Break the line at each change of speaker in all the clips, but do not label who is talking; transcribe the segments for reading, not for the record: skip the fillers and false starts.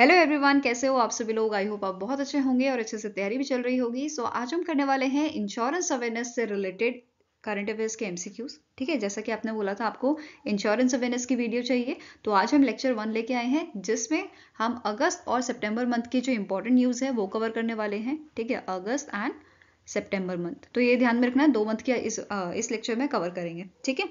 Hello everyone, कैसे हो आप सभी लोग। आई होप आप बहुत अच्छे होंगे और अच्छे से तैयारी भी चल रही होगी। सो आज हम करने वाले हैं इंश्योरेंस अवेयरनेस से रिलेटेड करंट अफेयर्स के एमसीक्यूज। ठीक है, जैसा कि आपने बोला था आपको इंश्योरेंस अवेयरनेस की वीडियो चाहिए, तो आज हम लेक्चर 1 लेके आए हैं जिसमें हम अगस्त और सितंबर मंथ की जो इंपॉर्टेंट न्यूज़ है वो कवर करने वाले हैं। ठीक है, अगस्त एंड सितंबर मंथ, तो ये ध्यान में रखना, 2 मंथ की इस लेक्चर में कवर करेंगे। ठीक है,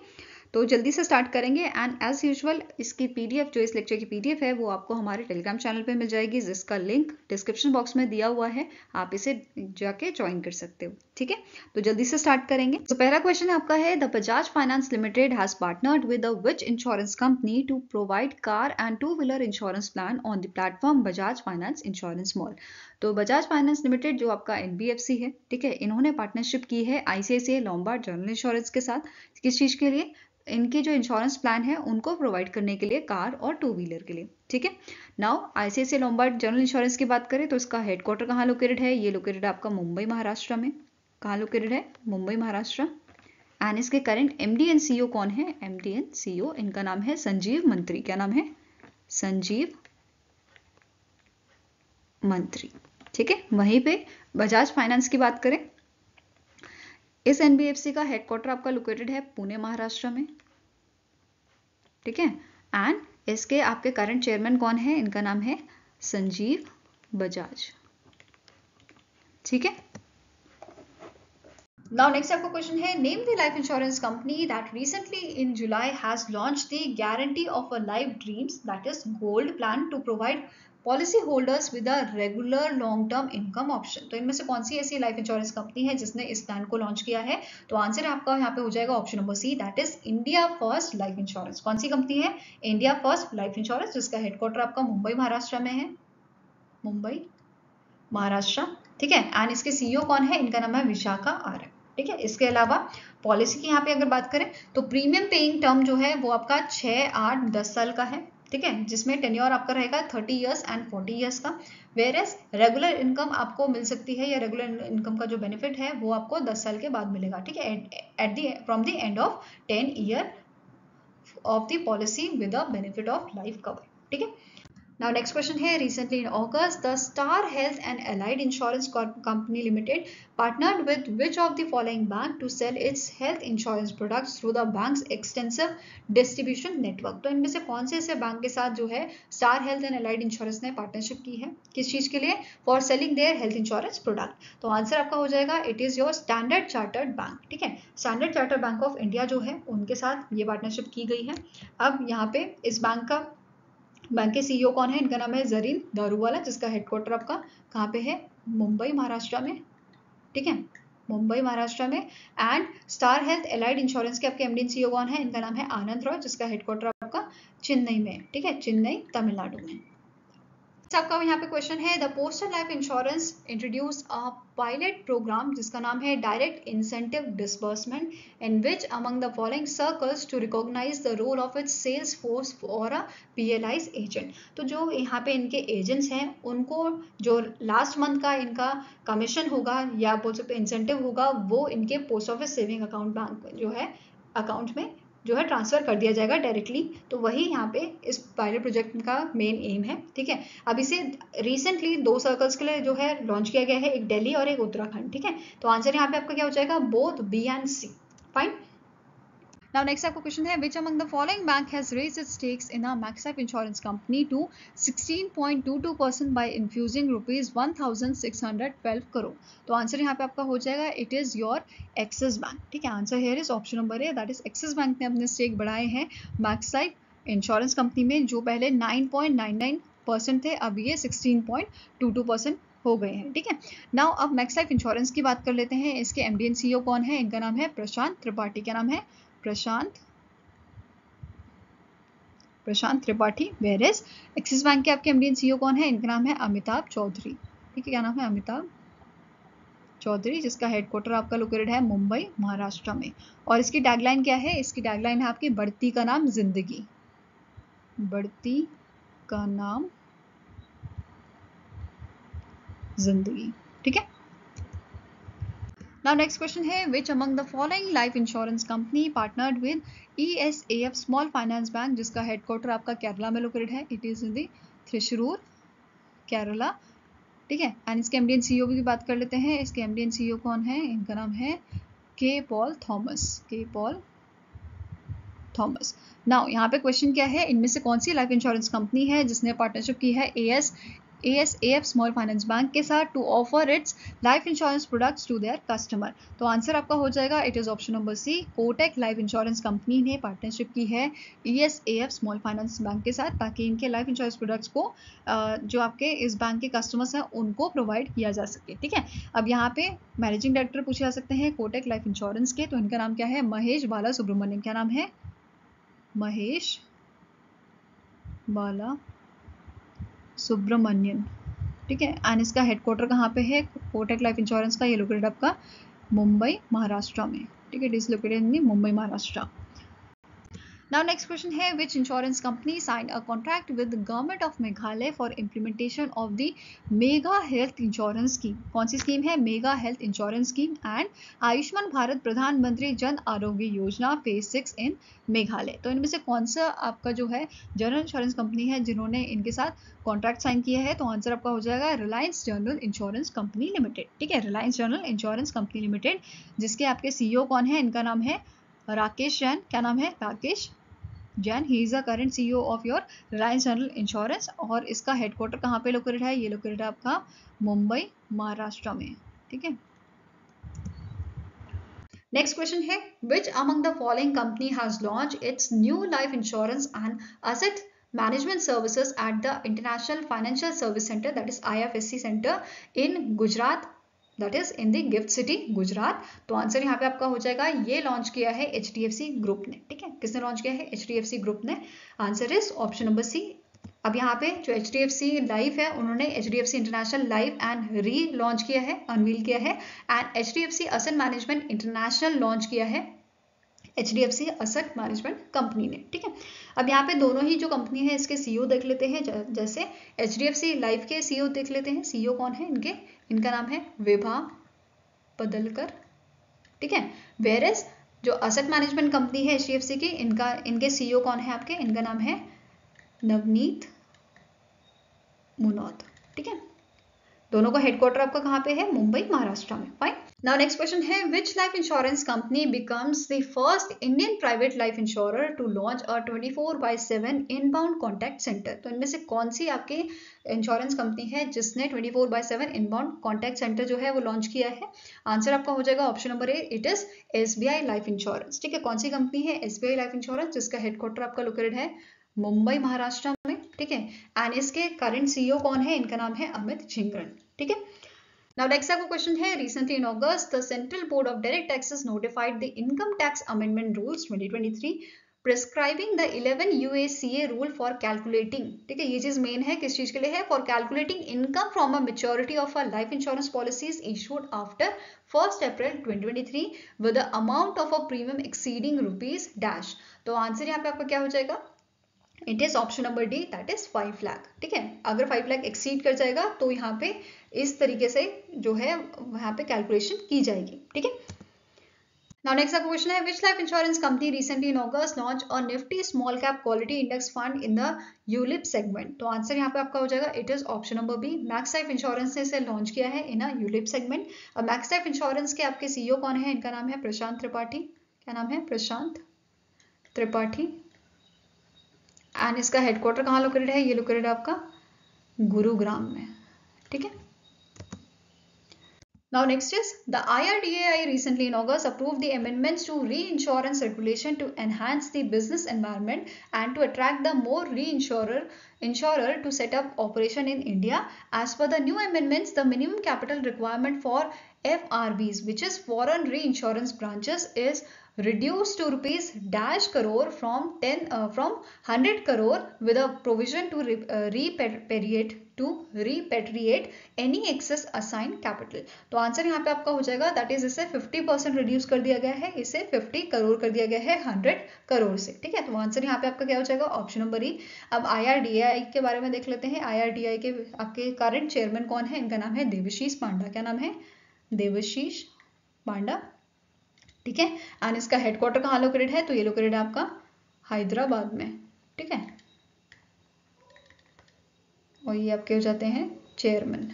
तो जल्दी से स्टार्ट करेंगे। एंड एज यूजुअल इसकी पीडीएफ, जो इस लेक्चर की पीडीएफ है, वो आपको हमारे टेलीग्राम चैनल पे मिल जाएगी, जिसका लिंक डिस्क्रिप्शन बॉक्स में दिया हुआ है। आप इसे जाके ज्वाइन कर सकते हो। ठीक है, तो जल्दी से स्टार्ट करेंगे। तो पहला क्वेश्चन आपका है, the Bajaj finance limited has partnered with the which insurance company to provide car and two wheeler insurance plan on the platform Bajaj finance insurance mall. तो बजाज फाइनेंस लिमिटेड जो आपका एनबीएफसी है, ठीक है, इन्होंने पार्टनरशिप की है आईसीआईसीआई लोम्बार्ड जनरल इंश्योरेंस के साथ। किस चीज के लिए? इनके जो इंश्योरेंस प्लान है उनको प्रोवाइड करने के लिए, कार और टू व्हीलर के लिए। ठीक है, now ICICI Lombard general insurance की बात करें तो इसका हेडक्वार्टर कहाँ लोकेटेड है? ये लोकेटेड है आपका मुंबई महाराष्ट्र में। कहाँ लोकेटेड है? मुंबई महाराष्ट्र। एंड इसके करंट एमडी एंड सीईओ कौन है? एमडी एंड सीईओ इनका नाम है संजीव मंत्री। क्या नाम है? संजीव मंत्री। ठीक है, वहीं पे बजाज फाइनेंस की बात करें, इस एनबीएफसी का हेडक्वार्टर आपका लोकेटेड है पुणे महाराष्ट्र में। ठीक है, एंड इसके आपके करंट चेयरमैन कौन है? इनका नाम है संजीव बजाज। ठीक है, नाउ नेक्स्ट आपका क्वेश्चन है, name the life insurance company that recently in July has launched the guarantee of a life dreams that is gold plan to provide policy holders with a regular long term income option. तो इनमें से कौन सी ऐसी life insurance company है जिसने इस plan को launch किया है? तो आंसर आपका यहाँ पे हो जाएगा option number C, that is India first life insurance. कौन सी कंपनी है? इंडिया फर्स्ट लाइफ इंश्योरेंस, जिसका हेडक्वार्टर आपका मुंबई महाराष्ट्र में है। मुंबई महाराष्ट्र। ठीक है, एंड इसके सीईओ कौन है? इनका नाम है विशाखा आर। ठीक है, इसके अलावा पॉलिसी की यहाँ पे अगर बात करें तो प्रीमियम पेइंग टर्म जो है वो आपका 6, 8, 10 साल का है। ठीक है, जिसमें टेन्योर आपका रहेगा 30 ईयर्स एंड 40 ईयर्स का। वेयर एज रेगुलर इनकम आपको मिल सकती है, या रेगुलर इनकम का जो बेनिफिट है वो आपको 10 साल के बाद मिलेगा। ठीक है, at the from the end of 10 year of the policy with a benefit of life cover. ठीक है, now next question here, recently in August the Star Health and Allied Insurance Company Limited partnered with which of the following bank to sell its health insurance products through the bank's extensive distribution network। तो इनमें से कौन से ऐसे bank के साथ जो है star Health and allied insurance ने पार्टनरशिप की है? किस चीज के लिए? For selling their health insurance product. तो आंसर आपका हो जाएगा it is your standard chartered bank. ठीक है, standard chartered bank of India जो है उनके साथ ये पार्टनरशिप की गई है। अब यहाँ पे इस बैंक के सीईओ कौन है? इनका नाम है जरीन दारूवाला, जिसका हेडक्वार्टर आपका कहाँ पे है? मुंबई महाराष्ट्र में। ठीक है, मुंबई महाराष्ट्र में। And star health allied insurance के आपके एमडी सीईओ कौन है? इनका नाम है आनंद रॉय, जिसका हेडक्वार्टर आपका चेन्नई में। ठीक है, चेन्नई तमिलनाडु में। आपका यहाँ पे क्वेश्चन है, the postal life insurance introduce a pilot programme जिसका नाम है direct incentive disbursement in which among the following circles to recognise the role of its sales force for a PLI's agent. तो जो यहाँ पे इनके एजेंट्स हैं उनको जो लास्ट मंथ का इनका कमीशन होगा या बोल सकते इंसेंटिव होगा, वो इनके post office saving account bank जो है अकाउंट में जो है ट्रांसफर कर दिया जाएगा डायरेक्टली। तो वही यहाँ पे इस पायलट प्रोजेक्ट का मेन एम है। ठीक है, अब इसे रिसेंटली 2 सर्कल्स के लिए जो है लॉन्च किया गया है, एक दिल्ली और एक उत्तराखंड। ठीक है, तो आंसर यहाँ पे आपका क्या हो जाएगा? Both B and C. Fine. Now next आपका क्वेश्चन है, which among the following bank has raised its stakes in a Maxlife insurance company to 16.22% by infusing rupees 1612 crore. तो आंसर यहाँ पे आपका हो जाएगा it is your axis bank. ठीक है, answer here is option number A, that is Axis bank ने अपने स्टेक बढ़ाए हैं मैक्सलाइफ इंश्योरेंस कंपनी में, जो पहले 9.99% थे, अब ये 16.22% हो गए हैं। ठीक है, नाउ अब मैक्सलाइफ इंश्योरेंस की बात कर लेते हैं। इसके एमडी एंड सीईओ कौन है? इनका नाम है प्रशांत त्रिपाठी। क्या नाम है? Prashant Tripathi. Where is Axis Bank के आपके एमडी एंड सीईओ कौन है? इनका नाम है अमिताभ चौधरी। ठीक है, क्या नाम है? अमिताभ चौधरी, जिसका हेडक्वार्टर आपका लोकेटेड है मुंबई महाराष्ट्र में। और इसकी टैगलाइन क्या है? इसकी टैगलाइन है आपकी बढ़ती का नाम जिंदगी। बढ़ती का नाम जिंदगी। ठीक है, Now next question है, which among the following life insurance company partnered with ESAF Small Finance Bank, जिसका हेडक्वार्टर आपका केरला में लोकेटेड है, it is in the Thrissur Kerala, ठीक है। एंड इसके एमडी एंड सीईओ की बात कर लेते हैं। इसके एमडी एंड सीईओ कौन है? इनका नाम है के पॉल थॉमस। नाउ यहाँ पे क्वेश्चन क्या है, इनमें से कौन सी लाइफ इंश्योरेंस कंपनी है जिसने पार्टनरशिप की है ASAF स्मॉल फाइनेंस बैंक के साथ to offer its life insurance products to their customer? तो आंसर आपका हो जाएगा it is option number C, Kotak life insurance company ने पार्टनरशिप की है ASAF स्मॉल फाइनेंस बैंक के साथ, ताकि इनके लाइफ इंश्योरेंस प्रोडक्ट्स को जो आपके इस बैंक के कस्टमर्स हैं उनको प्रोवाइड किया जा सके, ठीक है। अब यहाँ पे मैनेजिंग डायरेक्टर पूछे जा सकते हैं कोटक लाइफ इंश्योरेंस के, तो इनका नाम क्या है? महेश बाला सुब्रमण्यम। क्या नाम है? महेश बाला सुब्रमण्यन, ठीक है। एंड इसका हेडक्वार्टर कहाँ पे है कोटक लाइफ इंश्योरेंस का? ये लोकेटेड आपका मुंबई महाराष्ट्र में, ठीक है। It is located in Mumbai Maharashtra. Now next question है, which insurance company signed a contract with the government of Meghalaya for implementation of the Mega Health Insurance Scheme? कौन सी स्कीम है? Mega Health Insurance Scheme and Ayushman Bharat प्रधानमंत्री Jan Arogya Yojana phase 6 इन मेघालय। तो इनमें से कौन सा आपका जो है जनरल इंश्योरेंस कंपनी है जिन्होंने इनके साथ कॉन्ट्रैक्ट साइन किया है? तो आंसर आपका हो जाएगा Reliance general insurance company limited, ठीक है। Reliance general insurance company limited, जिसके आपके सीईओ कौन है? इनका नाम है राकेश जैन। क्या नाम है? Rakesh Jain. He is the current CEO of your Reliance general insurance. और इसका हेडक्वार्टर कहाँ पे लोकेटेड है? ये लोकेटेड है आपका मुंबई महाराष्ट्र में, ठीक है। नेक्स्ट क्वेश्चन है, विच among the following company has launch its new life insurance and asset management services at the international financial service centre, that is IFSC centre in Gujarat, that is in the gift city Gujarat? तो answer यहाँ पे आपका हो जाएगा, ये launch किया है HDFC group ने, ठीक है। किसने लॉन्च किया है? HDFC ग्रुप ने। Answer is option number C. अब यहाँ पे जो HDFC लाइफ है, उन्होंने HDFC international life and re launch किया है, अनवील किया है। And HDFC asset management international launch किया है HDFC असेट मैनेजमेंट कंपनी ने, ठीक है। अब यहाँ पे दोनों ही जो कंपनी है इसके सीईओ देख लेते हैं। जैसे HDFC लाइफ के सीईओ देख लेते हैं। सीईओ कौन है इनके? इनका नाम है विभा पदलकर, ठीक है। वेयरएज जो असेट मैनेजमेंट कंपनी है HDFC की, इनके सीईओ कौन है आपके? इनका नाम है नवनीत मुनोत, ठीक है। दोनों का हेडक्वार्टर आपका कहाँ पे है? मुंबई महाराष्ट्र में। फाइन। नाउ नेक्स्ट क्वेश्चन है, which life insurance company becomes the first Indian private life insurer to launch a 24/7 inbound contact centre? तो इनमें से कौन सी आपकी इंश्योरेंस कंपनी है जिसने 24/7 इनबाउंड कॉन्टैक्ट सेंटर जो है वो लॉन्च किया है? आंसर आपका हो जाएगा option number A, it is SBI life insurance, ठीक है। कौन सी कंपनी है? SBI लाइफ इंश्योरेंस, जिसका हेडक्वार्टर आपका लोकेटेड है मुंबई महाराष्ट्र में, ठीक है। एंड इसके करंट सीईओ कौन है? इनका नाम है अमित झिंगरन, ठीक है। Now next आपका क्वेश्चन है, recently in August the Central Board of Direct Taxes notified the Income Tax Amendment Rules 2023 prescribing the 11 UACA rule for calculating, ठीक है। ये चीज मेन है, किस चीज के लिए है? For calculating income from a maturity of a life insurance policies issued after 1st April 2023 with the amount of a premium exceeding rupees dash। तो आंसर यहाँ पे आपका क्या हो जाएगा? It is option number D, that is 5 lakh, ठीक है। अगर 5 लाख एक्सीड कर जाएगा तो यहाँ पे इस तरीके से जो है वहां पे कैलकुलेशन की जाएगी, ठीक है। Now next up question है, which life insurance company recently in August launched a nifty small cap quality index fund in the ULIP segment? तो आंसर यहाँ पे आपका हो जाएगा, it is option number B, Max life insurance ने इसे launch किया है इन ULIP सेगमेंट। अब मैक्स लाइफ इंश्योरेंस के आपके सीईओ कौन है? इनका नाम है प्रशांत त्रिपाठी। क्या नाम है? प्रशांत त्रिपाठी। एंड इसका हेडक्वार्टर कहाँ लोकेटेड है? ये लोकेटेड है आपका गुरुग्राम में, ठीक है। Now next is the IRDAI recently in August approved the amendments to reinsurance regulation to enhance the business environment and to attract the more insurer to set up operation in India. As per the new amendments, the minimum capital requirement for FRBs, which is foreign reinsurance branches, is reduced to rupees dash crore from 100 crore with a provision to repatriate any excess assigned capital। तो answer यहाँ पे आपका हो जाएगा, that is इसे 50% reduce कर दिया गया है, इसे 50 करोड़ कर दिया गया है 100 करोड़ से, ठीक है। तो आंसर यहाँ पे आपका क्या हो जाएगा? ऑप्शन नंबर ई। अब IRDAI के बारे में देख लेते हैं। IRDAI के आपके करंट चेयरमैन कौन है? इनका नाम है देवशीष पांडा। क्या नाम है? देवशीष पांडा, ठीक है। एंड इसका हेडक्वार्टर कहाँ लोकेटेड है? तो ये लोकेटेड है आपका हैदराबाद में, ठीक है। और ये आपके हो जाते हैं चेयरमैन।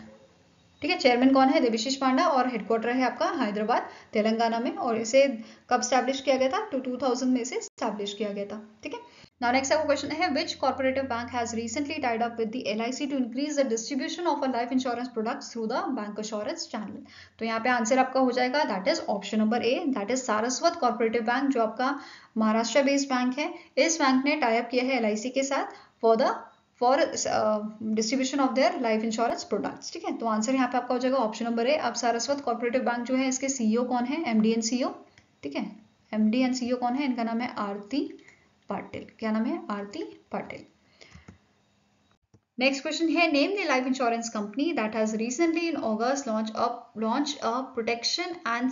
ठीक है, चेयरमैन कौन है? देवाशीष पांडा, और हेडक्वार्टर है आपका हैदराबाद तेलंगाना में, और इसे कब स्टैब्लिश किया गया था? 2000 में इसे स्टैब्लिश किया गया था। ठीक है, नाउ नेक्स्ट आपका क्वेश्चन है which corporative bank has recently tied up with the LIC to increase the distribution of a life insurance products through the bank insurance channel. तो यहाँ पे आंसर आपका हो जाएगा that is option number A, that is Saraswat corporative bank, जो आपका Maharashtra based bank है। इस बैंक ने टाई अप किया है LIC के साथ for distribution of their life insurance products. ठीक है, तो आंसर यहाँ पे आपका हो जाएगा ऑप्शन नंबर ए। अब सारस्वत कॉर्पोरेटिव बैंक जो है इसके CEO कौन है? MD and CEO। ठीक है, MD एंड CEO कौन है? इनका नाम है आरती पाटिल। क्या नाम है? आरती पाटिल। नेक्स्ट क्वेश्चन है name the life insurance company that has recently in August launch a protection and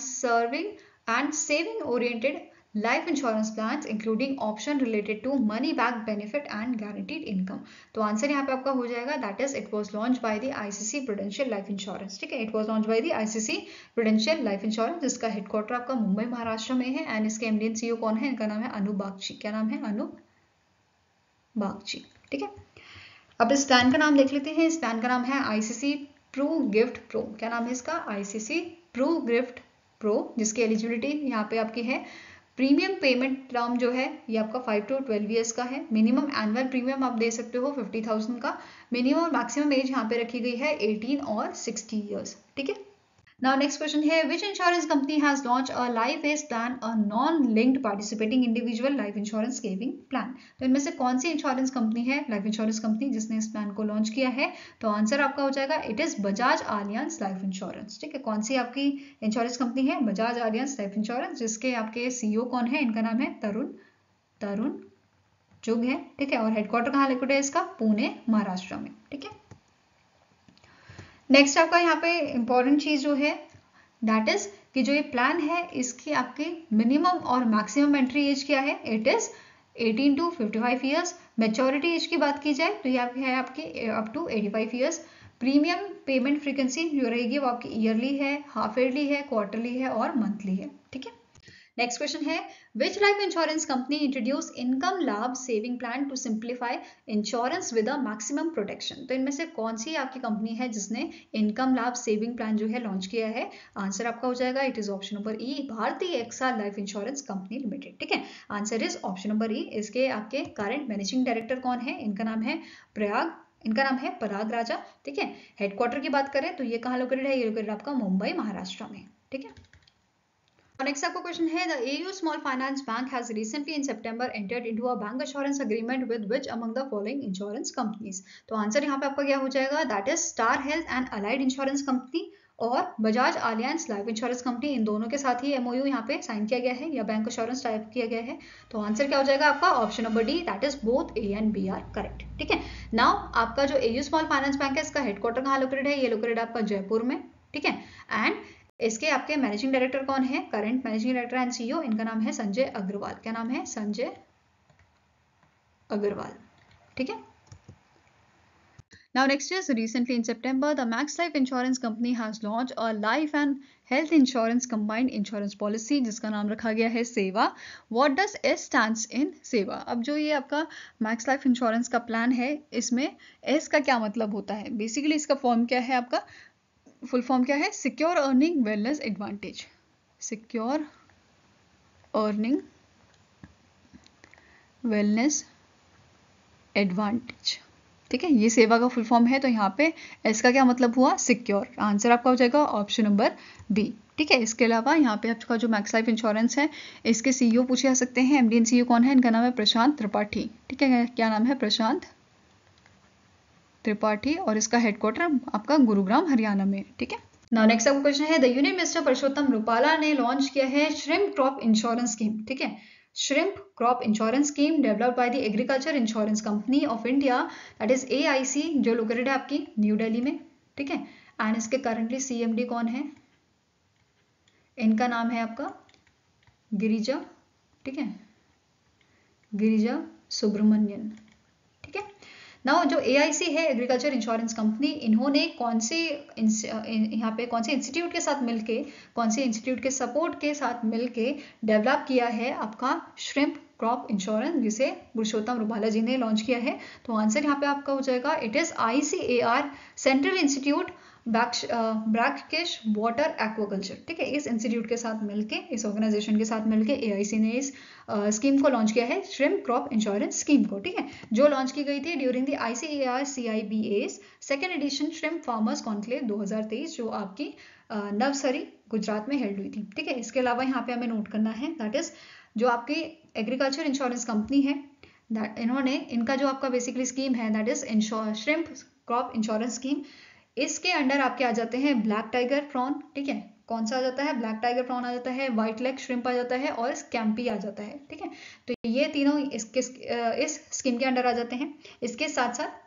saving oriented life insurance plans including option related to money back benefit and guaranteed income. तो answer यहाँ पे आपका हो जाएगा that is it was launch by the ICICI prudential life insurance. ठीक है, it was launch by the ICICI prudential life insurance, जिसका headquarter आपका मुंबई महाराष्ट्र में है, एंड इसके MD एंड CEO कौन है? इनका नाम है अनूप बागची। क्या नाम है? अनूप बागची। ठीक है, अब इस प्लान का नाम देख लेते हैं। इस प्लान का नाम है ICICI प्रू गिफ्ट प्रो। क्या नाम है इसका? ICICI प्रू गिफ्ट प्रो, जिसकी एलिजिबिलिटी यहाँ पे आपकी है प्रीमियम पेमेंट टर्म जो है ये आपका 5 to 12 ईयर्स का है। मिनिमम एनुअल प्रीमियम आप दे सकते हो 50,000 का। मिनिमम मैक्सिमम एज यहाँ पे रखी गई है 18 और 60 ईयर्स। ठीक है, नाउ नेक्स्ट क्वेश्चन है विच insurance company has launch a life based plan a non linked participating individual life insurance saving plan. तो इनमें से कौन सी इंश्योरेंस कंपनी है, लाइफ इंश्योरेंस कंपनी, जिसने इस प्लान को लॉन्च किया है? तो आंसर आपका हो जाएगा it is Bajaj Allianz life insurance. ठीक है, कौन सी आपकी इंश्योरेंस कंपनी है? बजाज आलियांज लाइफ इंश्योरेंस, जिसके आपके CEO कौन है? इनका नाम है तरुण चुग है। ठीक है, और हेडक्वार्टर कहाँ लोकेटेड है इसका? पुणे महाराष्ट्र में। ठीक है, नेक्स्ट आपका यहाँ पे इंपॉर्टेंट चीज जो है दैट इज कि जो ये प्लान है इसकी आपकी मिनिमम और मैक्सिमम एंट्री एज क्या है? It is 18 to 55 years. Maturity age की बात की जाए तो ये है आपकी up to 85 years. Premium payment frequency जो रहेगी वो आपकी ईयरली है, हाफ ईयरली है, क्वार्टरली है और मंथली है। ठीक है, नेक्स्ट क्वेश्चन है which life insurance company introduce income Labh saving plan to simplify insurance with a maximum protection. तो इनमें से कौन सी आपकी कंपनी है जिसने इनकम लाभ सेविंग प्लान जो है लॉन्च किया है? आंसर आपका हो जाएगा it is option number E, Bharti AXA life insurance company limited. ठीक है, answer is option number E. इसके आपके करंट मैनेजिंग डायरेक्टर कौन है? इनका नाम है पराग राजा। ठीक है, हेडक्वार्टर की बात करें तो ये कहाँ लोकेटेड है? ये लोकेटेड आपका मुंबई महाराष्ट्र में। ठीक है, next आपका क्वेश्चन है the AU Small Finance Bank has recently in September entered into a bank assurance agreement with which among the following insurance companies। तो आंसर यहाँ पे आपका क्या हो जाएगा? That is Star Health and allied insurance company और Bajaj Allianz life insurance company. इन दोनों के साथ ही MOU यहाँ पे साइन किया गया है या बैंक इंश्योरेंस टाइप किया गया है। तो आंसर क्या हो जाएगा आपका? Option number D, that is both A and B are correct. ठीक है, नाउ आपका जो AU स्मॉल फाइनेंस बैंक है इसका हेडक्वार्टर कहाँ लोकेटेड है? ये लोकेटेड आपका जयपुर में। ठीक है, एंड इसके आपके मैनेजिंग डायरेक्टर कौन है? Current managing director and CEO इनका नाम है संजय अग्रवाल। क्या नाम है? संजय अग्रवाल। ठीक है, now next is recently in September the Max Life Insurance Company has launched a life and health insurance combined insurance policy जिसका नाम रखा गया है सेवा। What does S stands in सेवा? अब जो ये आपका मैक्स लाइफ इंश्योरेंस का प्लान है इसमें S का क्या मतलब होता है? बेसिकली इसका फॉर्म क्या है? आपका फुल फॉर्म क्या है? Secure earning wellness advantage. Secure earning wellness advantage. ठीक है, ये सेवा का फुल फॉर्म है। तो यहाँ पे एस का क्या मतलब हुआ? सिक्योर। आंसर आपका हो जाएगा ऑप्शन नंबर बी। ठीक है, इसके अलावा यहाँ पे आपका जो मैक्स लाइफ इंश्योरेंस है इसके CEO पूछे जा सकते हैं। MD एंड CEO कौन है? इनका नाम है प्रशांत त्रिपाठी। ठीक है, क्या नाम है? प्रशांत त्रिपाठी, और इसका हेडक्वार्टर आपका गुरुग्राम हरियाणा में। ठीक है, नाउ नेक्स्ट आपका क्वेश्चन है the union minister Parshottam Rupala ने लॉन्च किया है श्रिम्प क्रॉप इंश्योरेंस स्कीम। ठीक है, shrimp crop insurance scheme developed by the agriculture insurance company of India that is AIC, जो लोकेटेड है आपकी न्यू दिल्ली में। ठीक है, एंड इसके करंटली CMD कौन है? इनका नाम है आपका गिरिजा। ठीक है, गिरिजा सुब्रमण्यन। ठीक है, नाउ जो AIC है एग्रीकल्चर इंश्योरेंस कंपनी, इन्होंने कौन से यहाँ पे कौन से इंस्टीट्यूट के साथ मिलके, कौन से इंस्टीट्यूट के सपोर्ट के साथ मिलके डेवलप किया है आपका श्रिम्प क्रॉप इंश्योरेंस, जिसे पुरुषोत्तम रूपाला जी ने लॉन्च किया है। तो आंसर यहाँ पे आपका हो जाएगा it is ICAR, central institute brackish water aquaculture. ठीक है, इस इंस्टीट्यूट के साथ मिलके, इस ऑर्गेनाइजेशन के साथ मिलके AIC ने इस स्कीम को लॉन्च किया है, श्रिम्प क्रॉप इंश्योरेंस स्कीम को। ठीक है, जो लॉन्च की गई थी during the ICAR CIBA's second edition shrimp farmers conclave 2023, जो आपकी नवसरी गुजरात में हेल्ड हुई थी। ठीक है, इसके अलावा यहाँ पे हमें नोट करना है दैट इज जो आपकी एग्रीकल्चर इंश्योरेंस कंपनी है, इनका जो आपका बेसिकली स्कीम है that is shrimp crop insurance scheme, इसके अंडर आपके आ जाते हैं ब्लैक टाइगर प्रॉन। ठीक है, कौन सा आ जाता है? ब्लैक टाइगर प्रॉन आ जाता है, व्हाइट लेग श्रिम्प आ जाता है और स्कैम्पी आ जाता है। ठीक है, तो ये तीनों इस स्कीम के अंडर आ जाते हैं। इसके साथ साथ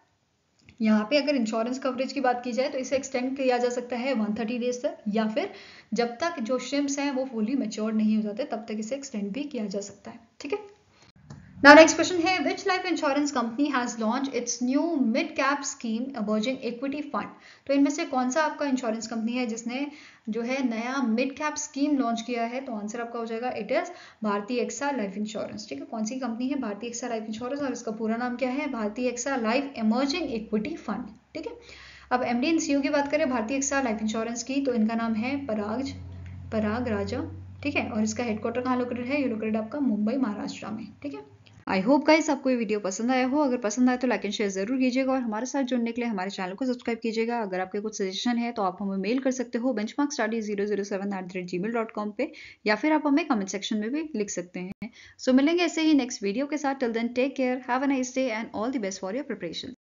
यहाँ पे अगर इंश्योरेंस कवरेज की बात की जाए तो इसे एक्सटेंड किया जा सकता है 130 डेज तक, या फिर जब तक जो श्रिम्प्स हैं वो फुली मैच्योर नहीं हो जाते तब तक इसे एक्सटेंड भी किया जा सकता है। ठीक है, Now next question है which life insurance company has launched its new mid cap scheme emerging equity fund। तो इनमें से कौन सा आपका इंश्योरेंस कंपनी है जिसने जो है नया मिड कैप स्कीम लॉन्च किया है? तो आंसर आपका हो जाएगा इट इज भारतीय एक्सा लाइफ इंश्योरेंस। ठीक है, कौन सी कंपनी है? भारतीय एक्सा लाइफ इंश्योरेंस, और इसका पूरा नाम क्या है? Bharti AXA life emerging equity fund. ठीक है, अब MD एंड CEO की बात करें भारतीय एक्सा लाइफ इंश्योरेंस की, तो इनका नाम है पराग राजा। ठीक है, और इसका हेडक्वार्टर कहाँ लोकेटेड है? ये लोकेटेड आपका मुंबई महाराष्ट्र में। ठीक है, आई होप गाइस आपको ये वीडियो पसंद आया हो। अगर पसंद आए तो लाइक एंड शेयर जरूर कीजिएगा, और हमारे साथ जुड़ने के लिए हमारे चैनल को सब्सक्राइब कीजिएगा। अगर आपके कुछ सजेशन है तो आप हमें मेल कर सकते हो benchmarkstudy007@gmail.com पे, या फिर आप हमें कमेंट सेक्शन में भी लिख सकते हैं। सो मिलेंगे ऐसे ही नेक्स्ट वीडियो के साथ। Till then take care, have a nice day and all the best for your preparation.